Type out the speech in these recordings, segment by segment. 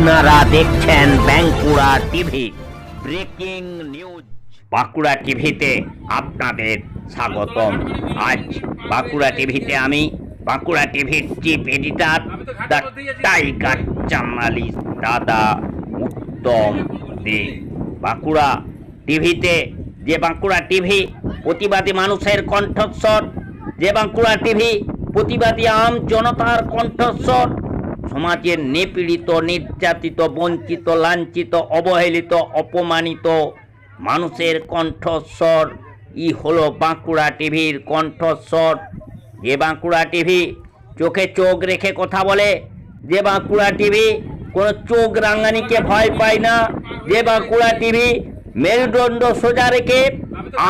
আপনারা দেখছেন Bankura TV breaking news. Bankura টিভিতে আপনাদের স্বাগতম। আজ বাঁকুড়া টিভিতে আমি বাঁকুড়া টিভির chief editor the tiger journalist দাদা উত্তম দে। বাঁকুড়া টিভিতে যে বাঁকুড়া টিভি প্রতিবাদী মানুষের কণ্ঠস্বর, যে বাঁকুড়া টিভি প্রতিবাদী আম জনতার কণ্ঠস্বর, সমাজের নিপীড়িত, নির্যাতিত, বঞ্চিত, লাঞ্ছিত, অবহেলিত, অপমানিত মানুষের কণ্ঠস্বর হলো বাঁকুড়া টিভির কণ্ঠস্বর। যে বাঁকুড়া টিভি চোখে চোখ রেখে কথা বলে, যে বাঁকুড়া টিভি কোনো চোখ রাঙানিকে ভয় পায় না, যে বাঁকুড়া টিভি মেরুদণ্ড সোজা রেখে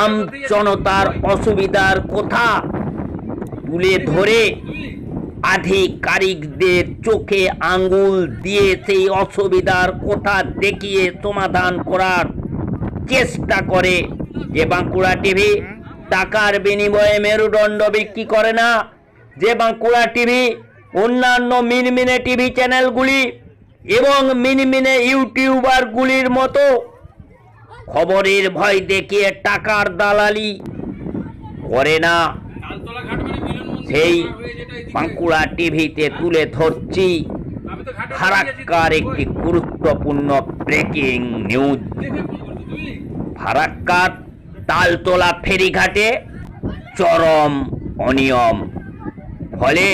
আম জনতার অসুবিধার কথা তুলে ধরে আধিকারিকদের চোখে আঙ্গুল দিয়ে সেই অসুবিধার কথা দেখিয়ে সমাধান করার চেষ্টা করে। যে বাঁকুড়া টিভি টাকার বিনিময়ে মেরুদণ্ড বিক্রি করে না, যে বাঁকুড়া টিভি অন্যান্য মিনমিনে টিভি চ্যানেলগুলি এবং মিনমিনে ইউটিউবারগুলির মতো খবরের ভয় দেখিয়ে টাকার দালালি করে না, সেই বাঁকুড়া টিভিতে তুলে ধরছি ফারাক্কার একটি গুরুত্বপূর্ণ ব্রেকিং নিউজ। ফারাক্কার তালতলা ফেরিঘাটে চরম অনিয়ম, ফলে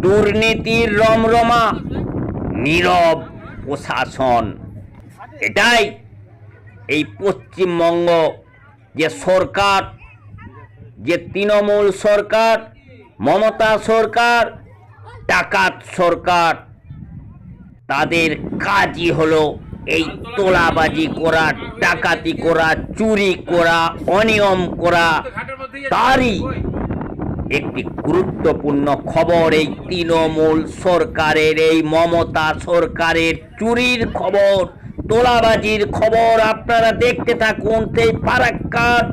দুর্নীতির রমরমা, নীরব প্রশাসন। এটাই এই পশ্চিমবঙ্গ যে সরকার, যে তৃণমূল সরকার, মমতা সরকার, ডাকাত সরকার, তাদের কাজই হলো এই তোলাবাজি করা, ডাকাতি করা, চুরি করা, অনিয়ম করা। তারই একটি গুরুত্বপূর্ণ খবর এই তৃণমূল সরকারের, এই মমতা সরকারের চুরির খবর, তোলাবাজির খবর আপনারা দেখতে থাকুন। সেই ফারাক্কার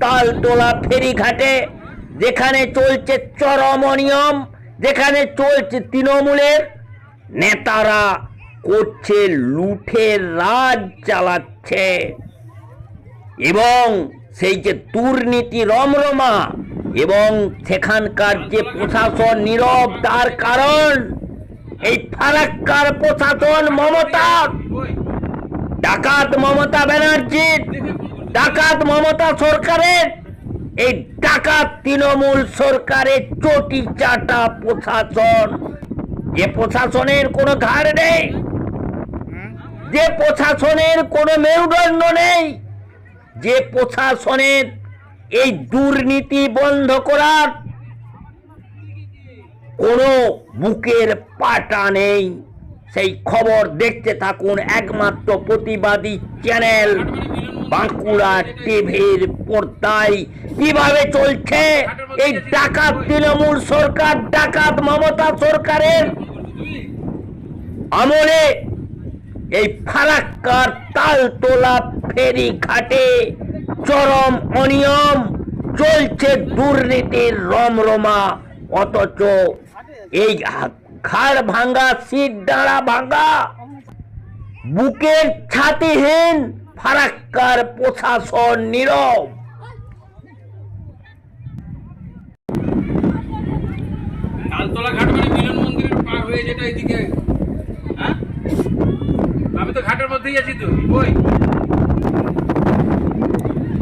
তালতলা ফেরিঘাটে যেখানে চলছে চরম অনিয়ম, যেখানে চলছে তৃণমূলের নেতারা করছে লুঠের রাজ চালাচ্ছে, এবং সেই যে দুর্নীতি রমরমা এবং সেখানকার যে প্রশাসন নীরব, তার কারণ এই ফারাক্কার প্রশাসন মমতার, ডাকাত মমতা ব্যানার্জির, ডাকাত মমতা সরকারের, এই ডাকাত তৃণমূল সরকারের চটি চাটা প্রশাসন। যে প্রশাসনের কোনো ধার নেই, যে প্রশাসনের কোনো মেরুদণ্ড নেই, যে প্রশাসনের এই দুর্নীতি বন্ধ করার কোনো বুকের পাটা নেই। সেই খবর দেখতে থাকুন একমাত্র প্রতিবাদী চ্যানেল বাঁকুড়া টিভির পর্দায়। কিভাবে চলছে এই ডাকাত তৃণমূল সরকার, ডাকাত মমতা সরকারের আমলে এই ফারাক্কার তালতলা ফেরি ঘাটে চরম অনিয়ম চলছে, দুর্নীতির রমরমা, অথচ এই ঘাড় ভাঙ্গা, সিট দাঁড়া ভাঙ্গা, বুকের ছাতিহীন ফারাক্কার প্রশাসন নীরব। তালতলা ঘাট মানে মিলন মন্দিরের পার হয়ে যেটা এইদিকে, হ্যাঁ? আমি তো ঘাটের মধ্যেই আছি। তো ওই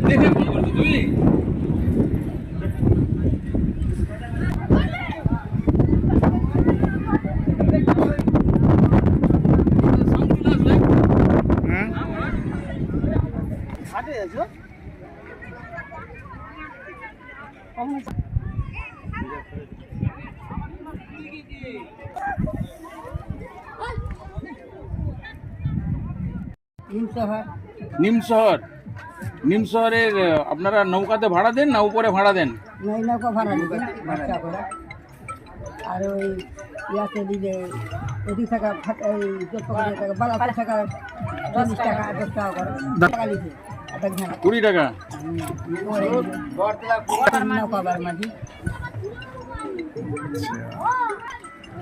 দেখে ফোন করছো তুই? নিমশহরের আপনারা নৌকাতে ভাড়া দেন না উপরে ভাড়া দেন? নৌকা ভাড়া দিবেন বাচ্চা করে, আর ওই ইয়াতে দিলে 20 টাকা, এই 12 টাকা, 40 টাকা, 10 টাকা করে টাকা লিখে 20 টাকা। নৌকা বার মাঝি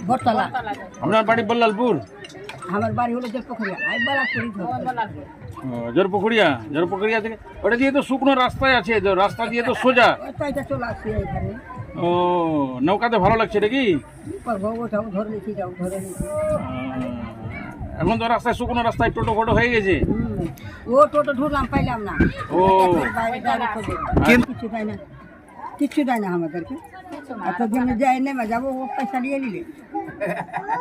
বটতলা। আপনার বাড়ি বল্লালপুর? আমার বাড়ি হলো যে পোখরিয়া আমি বালাক করি জোরপুকুরিয়া থেকে ওটা দিয়ে তো শুকনো রাস্তায় আছে, রাস্তা দিয়ে তো সোজা। ওইটা চলে আসছি এখানে। ও নৌকাতে ভালো লাগছে নাকি? কি করবো, ওটাও ধরে নিচ্ছি, যাও ধরে নিচ্ছি। এখন তো রাস্তায় শুকনো রাস্তায় টোটো ফোটো হয়ে গেছে। ও টোটো ঢুকলাম পাইলাম না। ও বাইরে গাড়ি খোঁজে, কিছু দেয় না, কিচ্ছু দেয় না আমাদেরকে। এত জন্য যাই নেমে যাবো, ও পয়সা নিয়ে নিলে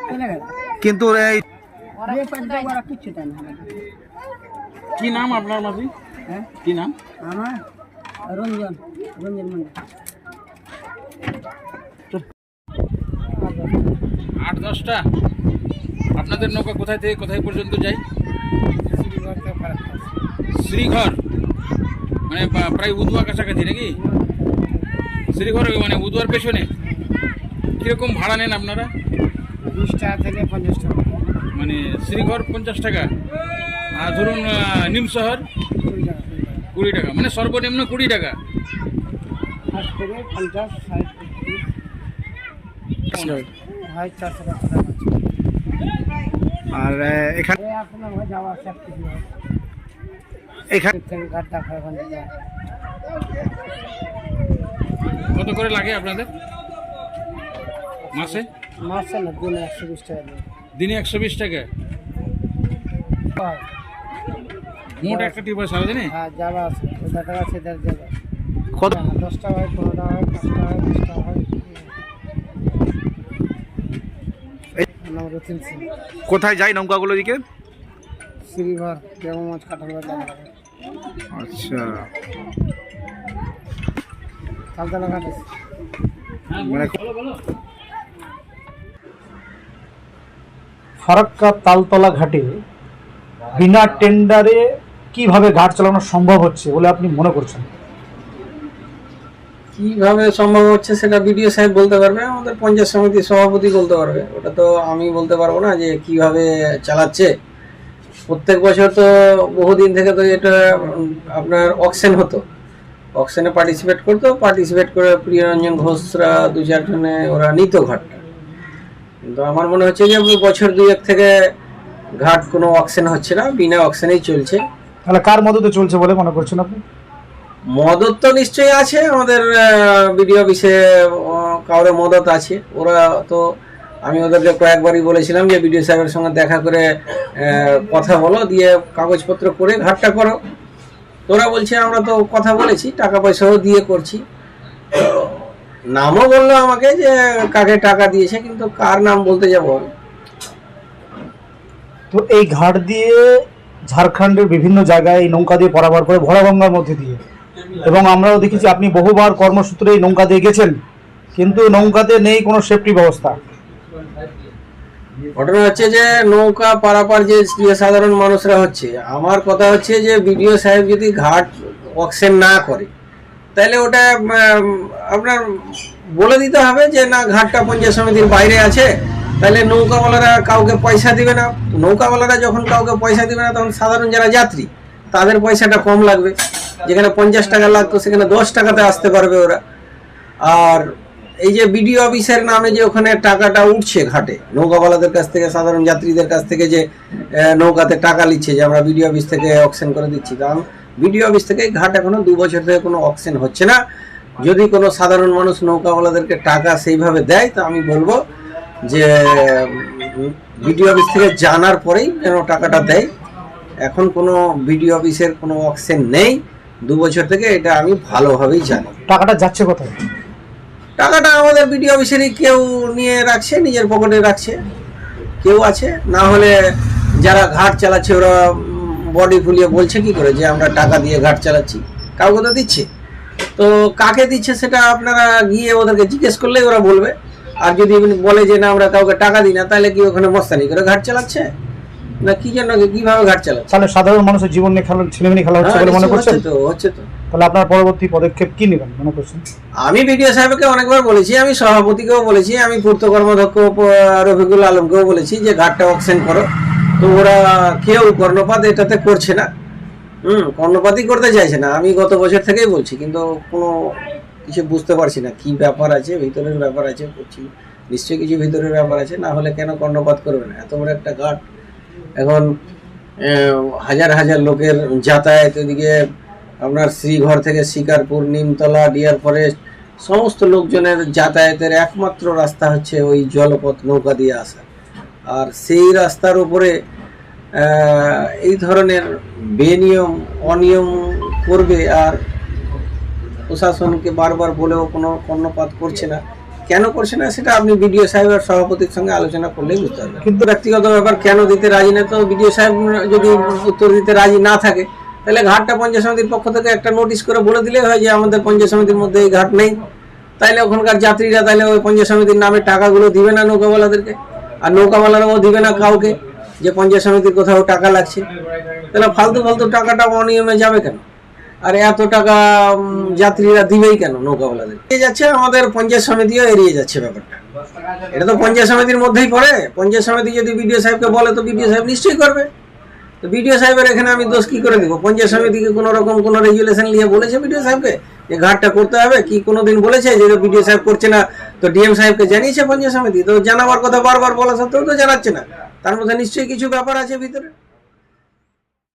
চলে গেল। কিন্তু এই যে পয়সা ওরা কিচ্ছু দেয় না আমাদের। কি নাম আপনার মাসি? হ্যাঁ, কি নাম? আমার রঞ্জন মন্দির। 8-10টা। আপনাদের নৌকা কোথায় থেকে কোথায় পর্যন্ত যায়? শ্রীঘর মানে প্রায় উদুয়া কাছাকাছি নাকি? শ্রীঘর মানে উদুয়ার পেছনে। কিরকম ভাড়া নেন আপনারা? 20 টাকা থেকে 50 টাকা, মানে শ্রীঘর 50 টাকা, আর ধরুন নিমশহর 20 টাকা, মানে সর্বনিম্ন 20 টাকা। 50 আর এখানে এখানে কত করে লাগে আপনাদের মাসে? মাসে না, দিনে 120 টাকা দিনে 120 টাকা মোট একটা টিপ হয় সারাদিনে? হ্যাঁ, যাওয়া আছে, টাকা আছে, যাওয়া কত? 10 টাকা হয়, 15 টাকা হয়, 5 টাকা হয়, 20 টাকা হয়। নাম রতন সিং। কোথায় যায় নৌকাগুলো দিকে? শ্রীঘর, দেবমাছ, কাঁঠালবাড়ি যাওয়া লাগে। আচ্ছা, তালতলা ঘাট আছে। মানে ফারাক্কা তালতলা ঘাটে বিনা টেন্ডারে কিভাবে ঘাট চালানো সম্ভব হচ্ছে বলে আপনি মনে করছেন? কিভাবে সম্ভব হচ্ছে সেটা বিডিও সাহেব বলতে পারবে, আমাদের পঞ্চায়েত সমিতির সভাপতি বলতে পারবে। ওটা তো আমি বলতে পারবো না যে কিভাবে চালাচ্ছে। প্রত্যেক বছর তো বহুদিন থেকে তো এটা আপনার অকশন হতো, অকশনে পার্টিসিপেট করে প্রিয়রঞ্জন ঘোষরা 2-4 জনে ওরা নিত ঘাটটা। কিন্তু আমার মনে হচ্ছে যে বছর 2-1 থেকে ঘাট কোনো অকশন হচ্ছে না, বিনা অকশনেই চলছে। তাহলে কার মদতে চলছে বলে মনে করছেন আপনি? মদত তো নিশ্চয়ই আছে, আমাদের বিডিও অফিসে কাউরে মদত আছে। ওরা তো, আমি ওদেরকে কয়েকবারই বলেছিলাম যে বিডিও সাহেবের সঙ্গে দেখা করে কথা বলো, দিয়ে কাগজপত্র করে ঘাটটা করো। তোরা বলছে আমরা তো কথা বলেছি, টাকা পয়সাও দিয়ে করছি। নামও বললো আমাকে যে কাকে টাকা দিয়েছে, কিন্তু কার নাম বলতে যাবো আমি? তো এই ঘাট দিয়ে ঝাড়খণ্ডের বিভিন্ন জায়গায় এই নৌকা দিয়ে পারাপার করে ভরাগঙ্গার মধ্যে দিয়ে, এবং আমরাও দেখেছি আপনি বহুবার কর্মসূত্রে এই নৌকা দিয়ে গেছেন, কিন্তু নৌকাতে নেই কোনো সেফটি ব্যবস্থা। ঘটনা হচ্ছে যে নৌকা পারাপার যে সাধারণ মানুষরা হচ্ছে, আমার কথা হচ্ছে যে বিডিও সাহেব যদি ঘাট অকশন না করে, তাহলে ওটা আপনার বলে দিতে হবে যে না, ঘাটটা পঞ্চায়েত সমিতির বাইরে আছে, তাহলে নৌকাওয়ালারা কাউকে পয়সা দিবে না। নৌকাওয়ালারা যখন কাউকে পয়সা দিবে না, তখন সাধারণ যারা যাত্রী তাদের পয়সাটা কম লাগবে। যেখানে 50 টাকা লাগতো সেখানে 10 টাকাতে আসতে পারবে ওরা। আর এই যে বিডিও অফিসের নামে যে ওখানে টাকাটা উঠছে ঘাটে নৌকাওয়ালাদের কাছ থেকে, সাধারণ যাত্রীদের কাছ থেকে, যে নৌকাতে টাকা নিচ্ছে যে আমরা বিডিও অফিস থেকে অকশন করে দিচ্ছি, কারণ বিডিও অফিস থেকে ঘাট এখনো 2 বছর থেকে কোনো অকশন হচ্ছে না। যদি কোনো সাধারণ মানুষ নৌকাওয়ালাদেরকে টাকা সেইভাবে দেয়, তো আমি বলবো যে বিডিও অফিস থেকে জানার পরেই যেন টাকাটা দেয়। এখন কোনো বিডিও অফিসের কোনো অকশন নেই 2 বছর থেকে, এটা আমি ভালোভাবেই জানি। টাকাটা যাচ্ছে কোথায়? টাকাটা আমাদের বিডিও অফিসেরই কেউ নিয়ে রাখছে, নিজের পকেটে রাখছে, কেউ আছে। না হলে যারা ঘাট চালাচ্ছে ওরা বডি ফুলিয়ে বলছে কি করে যে আমরা টাকা দিয়ে ঘাট চালাচ্ছি? কাউকে তো দিচ্ছে। তো কাকে দিচ্ছে সেটা আপনারা গিয়ে ওদেরকে জিজ্ঞেস করলেই ওরা বলবে। আর যদি বলে যে না আমরা কাউকে টাকা দিই না, তাহলে কি ওখানে মস্তানি করে ঘাট চালাচ্ছে না কি জন্য, কিভাবে ঘাট চালাচ্ছে? তাহলে সাধারণ মানুষের জীবন নিয়ে খেলা, ছেলেমেয়ে খেলা হচ্ছে বলে মনে করছেন? হচ্ছে তো। তাহলে আপনার পরবর্তী পদক্ষেপ কি নেবেন মনে করছেন? আমি বিডিও সাহেবকে অনেকবার বলেছি, আমি সভাপতিকেও বলেছি, আমি পূর্ত কর্মাধ্যক্ষ রফিকুল আলমকেও বলেছি যে ঘাটটা অকশন করো। তো ওরা কেউ কর্ণপাত এটাতে করছে না, কর্ণপাতই করতে চাইছে না। আমি গত বছর থেকেই বলছি, কিন্তু কোনো কিছু বুঝতে পারছি না কি ব্যাপার আছে, ভিতরের ব্যাপার আছে, করছি নিশ্চয়ই কিছু ভিতরের ব্যাপার আছে, না হলে কেন কর্ণপাত করবে না? এত বড় একটা ঘাট এখন হাজার হাজার লোকের যাতায়াত, এদিকে আপনার শ্রীঘর থেকে শিকারপুর, নিমতলা, ডিয়ার ফরেস্ট সমস্ত লোকজনের যাতায়াতের একমাত্র রাস্তা হচ্ছে ওই জলপথ, নৌকা দিয়ে আসা। আর সেই রাস্তার উপরে এই ধরনের বেনিয়ম অনিয়ম করবে, আর প্রশাসনকে বারবার বলেও কোনো কর্ণপাত করছে না। কেন করছে না সেটা আপনি বিডিও সাহেবের সভাপতির সঙ্গে আলোচনা করলেই বুঝতে পারবেন। কিন্তু ব্যক্তিগত ব্যাপার, কেন দিতে রাজি না, তো বিডিও সাহেব যদি উত্তর দিতে রাজি না থাকে তাহলে ঘাটটা পঞ্চায়েত সমিতির পক্ষ থেকে একটা নোটিশ করে বলে দিলে হয় যে আমাদের পঞ্চায়েত সমিতির মধ্যে এই ঘাট নেই। তাইলে ওখানকার যাত্রীরা তাহলে ওই পঞ্চায়েত সমিতির নামে টাকাগুলো দিবে না নৌকাওয়ালাদেরকে, আর নৌকাওয়ালারাও দিবে না কাউকে যে পঞ্চায়েত সমিতির কোথাও টাকা লাগছে। তাহলে ফালতু ফালতু টাকাটা অনিয়মে যাবে কেন, আর এত টাকা যাত্রীরা দিবেই কেন নৌকাওয়ালাদের? এড়িয়ে যাচ্ছে, আমাদের পঞ্চায়েত সমিতিও এড়িয়ে যাচ্ছে ব্যাপারটা। এটা তো পঞ্চায়েত সমিতির মধ্যেই পড়ে। পঞ্চায়েত সমিতি যদি বিডিও সাহেবকে বলে তো বিডিও সাহেব নিশ্চয়ই করবে। তো বিডিও সাহেবের এখানে আমি দোষ কি করে দিব? পঞ্চায়েত সমিতিকে কোনো রকম কোনো রেজুলেশন নিয়ে বলেছে বিডিও সাহেবকে যে ঘাটটা করতে হবে? কি কোনোদিন বলেছে যে বিডিও সাহেব করছে না তো ডিএম সাহেবকে জানিয়েছে পঞ্চায়েত সমিতি? তো জানাবার কথা বারবার বলা সত্ত্বেও তো জানাচ্ছে না। তার মধ্যে নিশ্চয়ই কিছু ব্যাপার আছে ভিতরে।